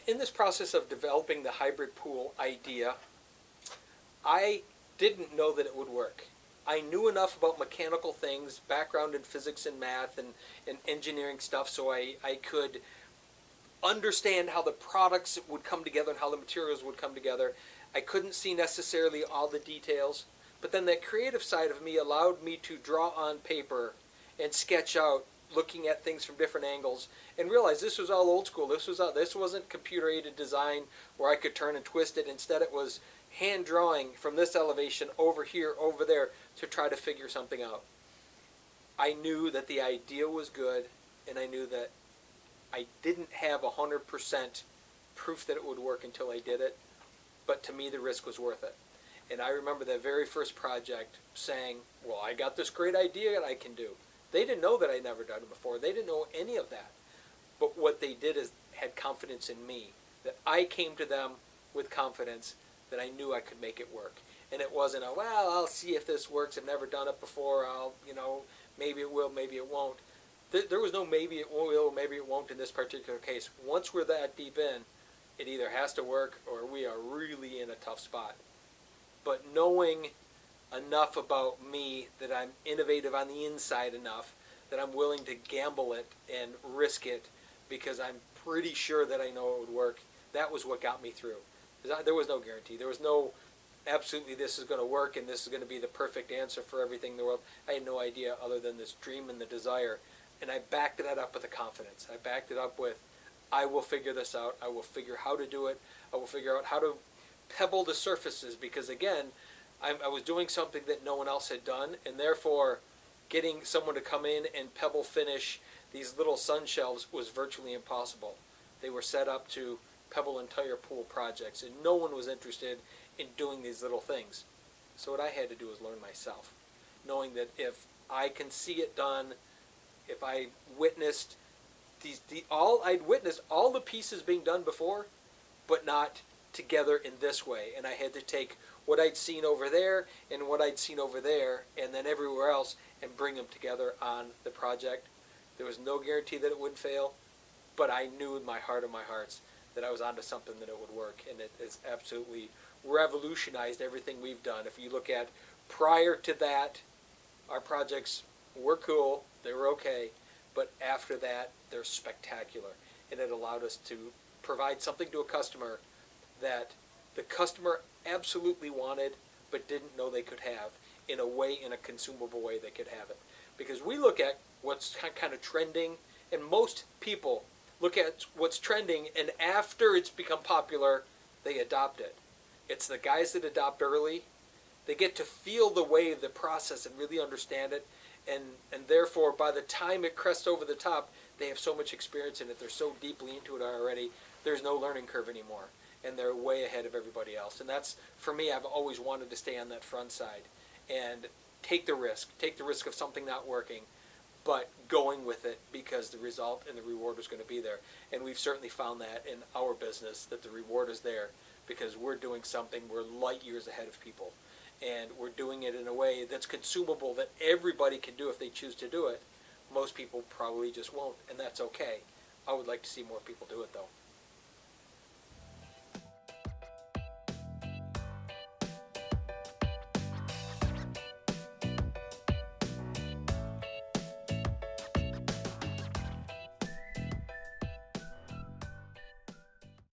In this process of developing the hybrid pool idea, I didn't know that it would work. I knew enough about mechanical things, background in physics and math and engineering stuff, so I could understand how the products would come together and how the materials would come together. I couldn't see necessarily all the details, but then that creative side of me allowed me to draw on paper and sketch out, looking at things from different angles, and realize this was all old school. This wasn't computer aided design where I could turn and twist it. Instead, it was hand drawing from this elevation over here, over there, to try to figure something out. I knew that the idea was good, and I knew that I didn't have 100% proof that it would work until I did it, but to me the risk was worth it. And I remember that very first project saying, well, I got this great idea that I can do. They didn't know that I'd never done it before. They didn't know any of that. But what they did is had confidence in me, that I came to them with confidence that I knew I could make it work. And it wasn't well, I'll see if this works. I've never done it before. Maybe it will, maybe it won't. There was no maybe it will, maybe it won't in this particular case. Once we're that deep in, it either has to work or we are really in a tough spot. But knowing enough about me that I'm innovative on the inside enough that I'm willing to gamble it and risk it because I'm pretty sure that I know it would work, that was what got me through. There was no guarantee. There was no absolutely this is going to work and this is going to be the perfect answer for everything in the world. I had no idea other than this dream and the desire. And I backed that up with a confidence. I backed it up with, I will figure this out. I will figure how to do it. I will figure out how to pebble the surfaces because, again, I was doing something that no one else had done, and therefore getting someone to come in and pebble finish these little sun shelves was virtually impossible. They were set up to pebble entire pool projects, and no one was interested in doing these little things. So what I had to do was learn myself, knowing that if I can see it done, if I witnessed I'd witnessed all the pieces being done before, but not together in this way. And I had to take what I'd seen over there and what I'd seen over there and then everywhere else and bring them together on the project. There was no guarantee that it would fail, but I knew in my heart of my hearts that I was onto something that it would work, and it has absolutely revolutionized everything we've done. If you look at prior to that, our projects were cool, they were okay, but after that, they're spectacular, and it allowed us to provide something to a customer that the customer absolutely wanted but didn't know they could have in a consumable way they could have it. Because we look at what's kind of trending, and most people look at what's trending, and after it's become popular, they adopt it. It's the guys that adopt early. They get to feel the wave, the process, and really understand it, and therefore by the time it crests over the top, they have so much experience in it, they're so deeply into it already, there's no learning curve anymore, and they're way ahead of everybody else. And that's, for me, I've always wanted to stay on that front side and take the risk of something not working, but going with it because the result and the reward is going to be there. And we've certainly found that in our business, that the reward is there because we're doing something, we're light years ahead of people. And we're doing it in a way that's consumable, that everybody can do if they choose to do it. Most people probably just won't, and that's okay. I would like to see more people do it, though.